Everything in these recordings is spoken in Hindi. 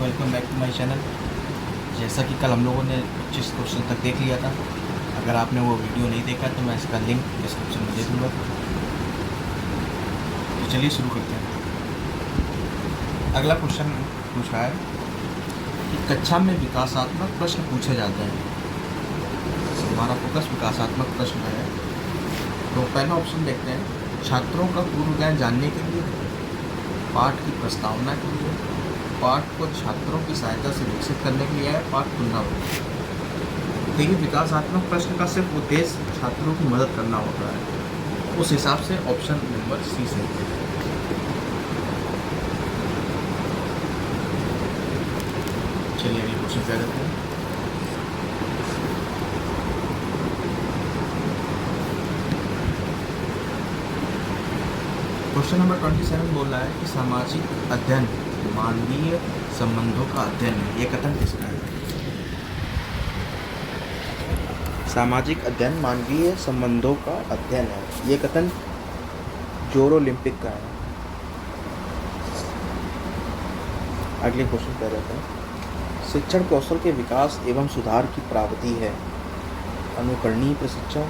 Welcome back to my channel. जैसा कि कल हम लोगों ने 25 क्वेश्चन तक देख लिया था। अगर आपने वो वीडियो नहीं देखा तो मैं इसका लिंक डिस्क्रिप्शन में दे दूँगा। तो चलिए शुरू करते हैं। अगला क्वेश्चन पूछा है कि कक्षा में विकासात्मक प्रश्न पूछे जाते हैं। हमारा फोकस विकासात्मक प्रश्न है। तो पहला ऑप्शन देखते हैं, छात्रों का पूर्व ज्ञान जानने के लिए, पाठ की प्रस्तावना के लिए, पाठ को छात्रों की सहायता से विकसित करने के लिए है, पाठ पुनरावृत्ति। देखिए, विकासात्मक प्रश्न का सिर्फ उद्देश्य छात्रों की मदद करना होता है। उस हिसाब से ऑप्शन नंबर सी सही है। चलिए अगले क्वेश्चन पे आ जाते हैं। क्वेश्चन नंबर 27 बोल रहा है कि सामाजिक अध्ययन मानवीय संबंधों का अध्ययन है। ये कथन किसका है? सामाजिक अध्ययन मानवीय संबंधों का अध्ययन है। ये कथन जोरो ओलंपिक का है। अगले क्वेश्चन पे रहते हैं, शिक्षण कौशल के विकास एवं सुधार की प्राविधि है। अनुकरणीय प्रशिक्षण,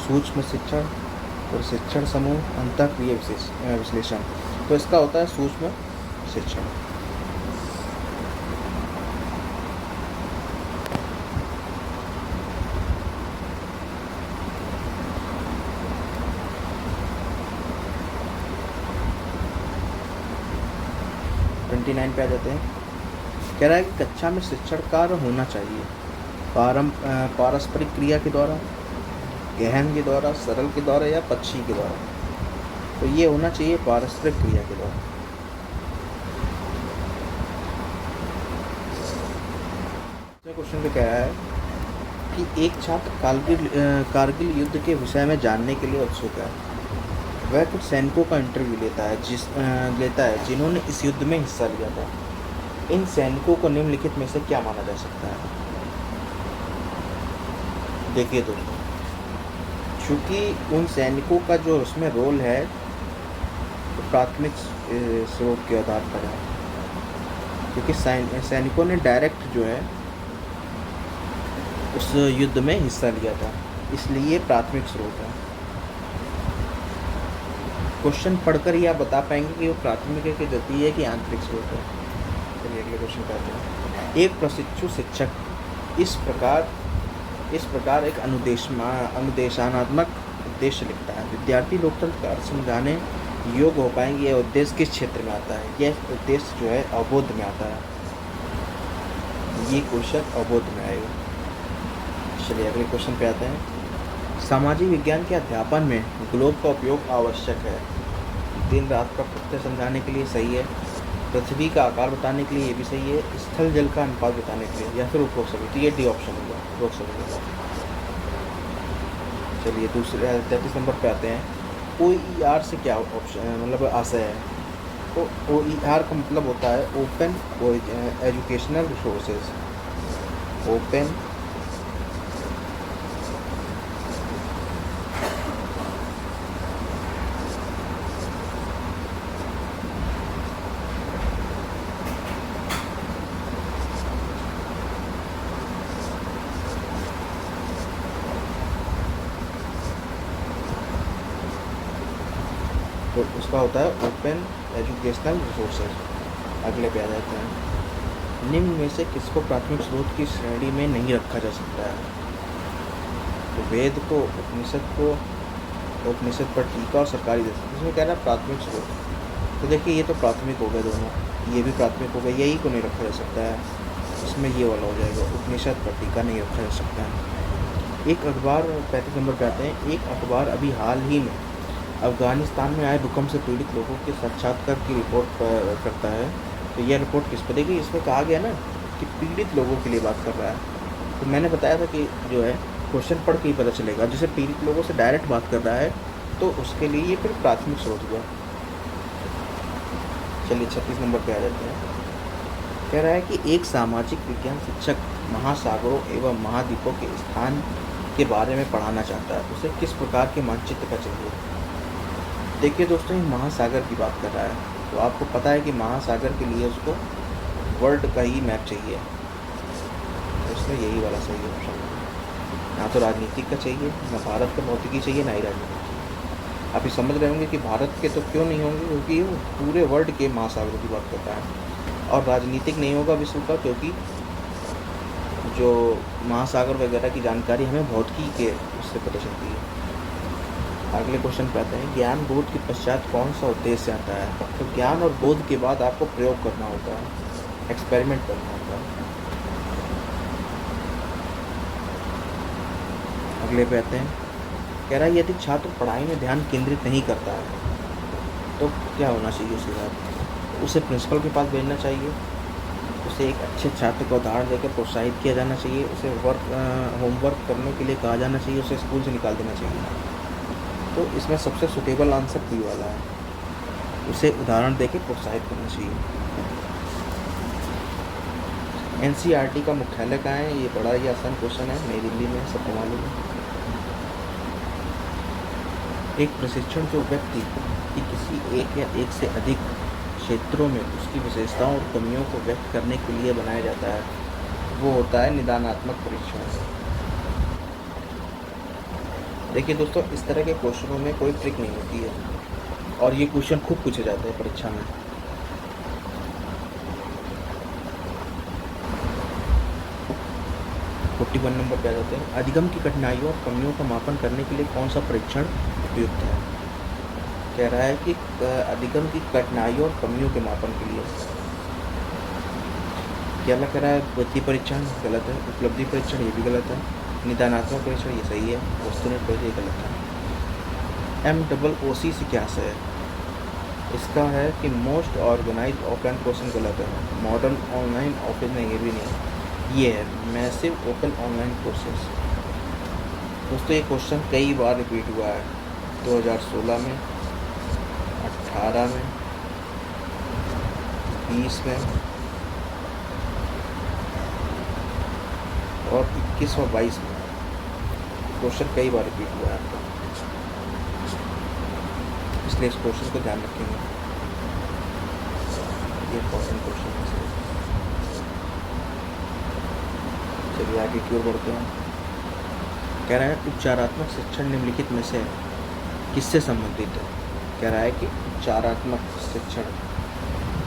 सूक्ष्म शिक्षण, प्रशिक्षण समूह, अंतःक्रिया विश्लेषण। तो इसका होता है सूक्ष्म शिक्षण। ट्वेंटी 29 पे आ जाते हैं। कह रहा है कि कक्षा में शिक्षण कार्य होना चाहिए पारस्परिक क्रिया के द्वारा, गहन के द्वारा, सरल के द्वारा या पक्षी के द्वारा। तो ये होना चाहिए पारस्परिक क्रिया के द्वारा। क्वेश्चन पे कह रहा है कि एक छात्र कारगिल युद्ध के विषय में जानने के लिए उत्सुक है। वह कुछ सैनिकों का इंटरव्यू लेता है जिन्होंने इस युद्ध में हिस्सा लिया था। इन सैनिकों को निम्नलिखित में से क्या माना जा सकता है? देखिए दोस्तों, चूँकि उन सैनिकों का जो उसमें रोल है तो प्राथमिक स्रोत के आधार पर है, क्योंकि सैनिकों ने डायरेक्ट जो है उस युद्ध में हिस्सा लिया था, इसलिए प्राथमिक स्रोत है। क्वेश्चन पढ़कर ही आप बता पाएंगे कि वो प्राथमिक है कि द्वितीय है कि आंतरिक स्रोत है। चलिए अगले क्वेश्चन पे आते हैं। एक प्रशिक्षु शिक्षक इस प्रकार एक अनुदेशात्मक उद्देश्य लिखता है। विद्यार्थी लोकतंत्र का अर्थ समझाने योग्य हो पाएंगे। यह उद्देश्य किस क्षेत्र में आता है? यह उद्देश्य जो है अवबोध में आता है। ये क्वेश्चन अवबोध में आएगा। चलिए अगले क्वेश्चन पे आते हैं। सामाजिक विज्ञान के अध्यापन में ग्लोब का उपयोग आवश्यक है। दिन रात का पृथ्वी समझाने के लिए सही है, पृथ्वी का आकार बताने के लिए ये भी सही है, स्थल जल का अनुपात बताने के लिए, या फिर उपरोक्त सभी। तो ये डी ऑप्शन होगा, उपरोक्त सभी होगा। चलिए दूसरे 33 नंबर पे आते हैं। OER से क्या ऑप्शन मतलब आशय है? तो OER का मतलब होता है ओपन एजुकेशनल रिसोर्सेज। ओपन तो उसका होता है ओपन एजुकेशनल रिसोर्सेज। अगले पे आ जाते हैं। निम्न में से किसको प्राथमिक स्रोत की श्रेणी में नहीं रखा जा सकता है? तो वेद को, उपनिषद पर टीका और सरकारी दस्तावेज। इसमें कह रहा है प्राथमिक स्रोत। तो देखिए ये तो प्राथमिक हो गए दोनों, ये भी प्राथमिक हो गए, यही को नहीं रखा जा सकता है। इसमें ये वाला हो जाएगा, उपनिषद पर टीका नहीं रखा जा सकता है। एक अखबार 35 नंबर पे आते हैं। एक अखबार अभी हाल ही में अफगानिस्तान में आए भूकंप से पीड़ित लोगों के साक्षात्कार की रिपोर्ट करता है। तो यह रिपोर्ट किस पर? देखिए इसमें कहा गया ना कि पीड़ित लोगों के लिए बात कर रहा है। तो मैंने बताया था कि जो है क्वेश्चन पढ़ के ही पता चलेगा। जैसे पीड़ित लोगों से डायरेक्ट बात कर रहा है तो उसके लिए ये फिर प्राथमिक स्रोत हुआ। चलिए 36 नंबर पे आ जाते हैं। कह रहा है कि एक सामाजिक विज्ञान शिक्षक महासागरों एवं महाद्वीपों के स्थान के बारे में पढ़ाना चाहता है। उसे किस प्रकार के मानचित्र का चाहिए? देखिए दोस्तों, ये महासागर की बात कर रहा है, तो आपको पता है कि महासागर के लिए उसको वर्ल्ड का ही मैप चाहिए, तो इसमें यही वाला सही ऑप्शन है। ना तो राजनीतिक का चाहिए, ना भारत का भौतिकी चाहिए, ना ही राजनीतिक चाहिए। आप ये समझ रहे होंगे कि भारत के तो क्यों नहीं होंगे, क्योंकि वो पूरे वर्ल्ड के महासागरों की बात करता है। और राजनीतिक नहीं होगा विश्व का, क्योंकि जो महासागर वगैरह की जानकारी हमें भौतिकी के उससे पता चलती है। अगले क्वेश्चन पे आते हैं, ज्ञान बोध के पश्चात कौन सा उद्देश्य आता है? तो ज्ञान और बोध के बाद आपको प्रयोग करना होता है, एक्सपेरिमेंट करना होता है। अगले पे आते हैं, कह रहा है यदि छात्र पढ़ाई में ध्यान केंद्रित नहीं करता है तो क्या होना चाहिए उसके बाद? उसे प्रिंसिपल के पास भेजना चाहिए, उसे एक अच्छे छात्र का उदाहरण देकर प्रोत्साहित किया जाना चाहिए, उसे होमवर्क करने के लिए कहा जाना चाहिए, उसे स्कूल से निकाल देना चाहिए। तो इसमें सबसे सुटेबल आंसर बी वाला है, उसे उदाहरण देकर प्रोत्साहित करना चाहिए। एनसीईआरटी का मुख्यालय कहाँ है? ये बड़ा ही आसान क्वेश्चन है, नई दिल्ली में, सबको मालूम है। एक प्रशिक्षण जो व्यक्ति की किसी एक या एक से अधिक क्षेत्रों में उसकी विशेषताओं और कमियों को व्यक्त करने के लिए बनाया जाता है, वो होता है निदानात्मक परीक्षण। देखिए दोस्तों, इस तरह के क्वेश्चनों में कोई ट्रिक नहीं होती है, और ये क्वेश्चन खूब पूछे जाते हैं परीक्षा में। वन नंबर पे आ जाते हैं, अधिगम की कठिनाइयों और कमियों का मापन करने के लिए कौन सा परीक्षण उपयुक्त है? कह रहा है कि अधिगम की कठिनाइयों और कमियों के मापन के लिए क्या कह रहा है? बुद्धि परीक्षण गलत है, उपलब्धि परीक्षण ये भी गलत है, निदानात्मक परीक्षण ये सही है, वस्तुनिष्ठ परीक्षण ये गलत है। MOOC से क्या है? इसका है कि मोस्ट ऑर्गेनाइज ऑफलाइन क्वेश्चन गलत है, मॉडर्न ऑनलाइन ऑफलाइन नहीं, ये भी नहीं, ये है मैसिव ओपन ऑनलाइन कोर्सेज। दोस्तों ये क्वेश्चन कई बार रिपीट हुआ है, 2016 में, 18 में, 20 में और 21 और 22 में क्वेश्चन कई बार रिपीट हुआ है आपका, इसलिए इस क्वेश्चन को ध्यान रखेंगे, ये इंपॉर्टेंट क्वेश्चन है। चलिए आगे की ओर बढ़ते हैं। कह रहा है उपचारात्मक शिक्षण निम्नलिखित में से किससे संबंधित है? कह रहा है कि उपचारात्मक शिक्षण,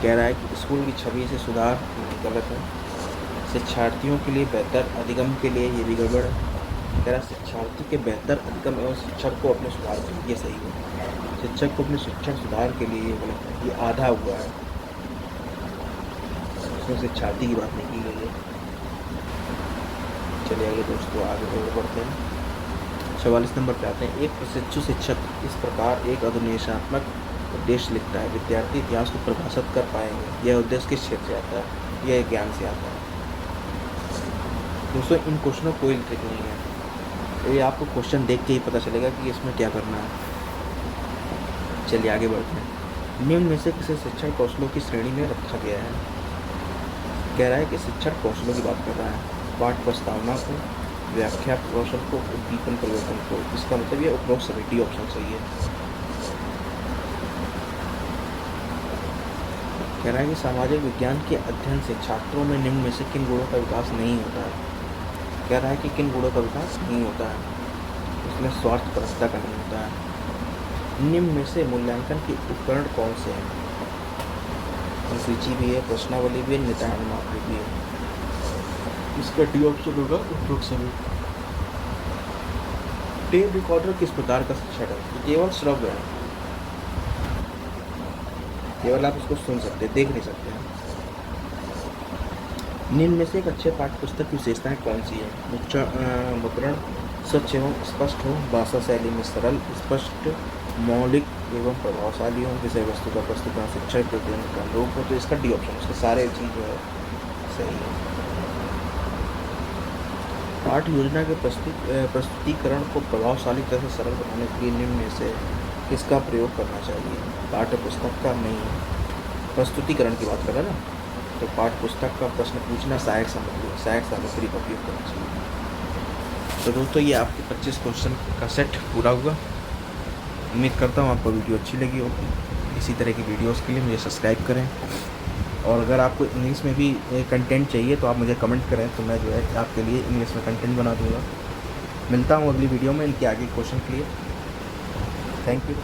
कह रहा है कि स्कूल की छवि से सुधार, गलत है। शिक्षार्थियों के लिए बेहतर अधिगम के लिए, ये भी गड़बड़ है। कह रहा है शिक्षार्थी के बेहतर अधिगम एवं शिक्षक को अपने सुधार के लिए, ये सही है। शिक्षक को अपने शिक्षण सुधार के लिए, ये गलत है, ये आधा हुआ है, इसमें शिक्षार्थी की बात नहीं की गई है। चलिए आगे दोस्तों आगे बढ़ते हैं। 44 नंबर पे आते हैं, एक प्रशिक्षु शिक्षक इस प्रकार एक अनुदेशात्मक उद्देश्य लिखता है, विद्यार्थी इतिहास को परिभाषित कर पाएंगे। यह उद्देश्य किस क्षेत्र से आता है? यह ज्ञान से आता है। दोस्तों इन क्वेश्चनों में कोई ट्रिक नहीं है, ये आपको क्वेश्चन देख के ही पता चलेगा कि इसमें क्या करना है। चलिए आगे बढ़ते हैं। निम्न में से किसे शिक्षण कौशलों की श्रेणी में रखा गया है? कह रहा है कि शिक्षण कौशलों की बात कर रहा है, पाठ प्रस्तावना को, व्याख्या कौशल को, उद्दीपन परिवर्तन को। इसका मतलब ये उपरोक्त सभी डी ऑप्शन सही है। कह रहा है कि सामाजिक विज्ञान के अध्ययन से छात्रों में निम्न में से किन गुणों का विकास नहीं होता है? कह रहा है कि किन गुणों का विकास नहीं होता है? इसमें स्वार्थपरकता का नहीं होता है। निम्न में से मूल्यांकन के उपकरण कौन से हैं? सूची भी है, प्रश्नावली भी है, निदानात्मक भी है। इसका डी ऑप्शन होगा उपरोक्त सभी। टेप रिकॉर्डर किस प्रकार का शिक्षण है? केवल श्रव्य है, केवल आप इसको सुन सकते हैं, देख नहीं सकते हैं। निम्न में से एक अच्छे पाठ्य पुस्तक की विशेषताएं कौन सी है? मुद्रण स्वच्छ एवं स्पष्ट हो, भाषा शैली में सरल, स्पष्ट, मौलिक एवं प्रभावशाली हो, विषय वस्तु का प्रस्तुत शिक्षण प्रतिदिन का लोग हो। तो इसका डी ऑप्शन, उसके सारे चीज़ जो है सही है। पाठ योजना के प्रस्तुतिकरण को प्रभावशाली तरह से सरल बनाने के लिए निम्न में से किसका प्रयोग करना चाहिए? पाठ्य पुस्तक का नहीं, प्रस्तुतिकरण की बात कर रहे हैं ना, तो पाठ्य पुस्तक का प्रश्न पूछना सहायक सामग्री का उपयोग करना चाहिए। तो दोस्तों ये आपके 25 क्वेश्चन का सेट पूरा हुआ। उम्मीद करता हूँ आपको वीडियो अच्छी लगी होगी। इसी तरह की वीडियोस के लिए मुझे सब्सक्राइब करें और अगर आपको इंग्लिश में भी कंटेंट चाहिए तो आप मुझे कमेंट करें, तो मैं जो है आपके लिए इंग्लिश में कंटेंट बना दूँगा। मिलता हूँ अगली वीडियो में इनके आगे क्वेश्चन के लिए। Thank you.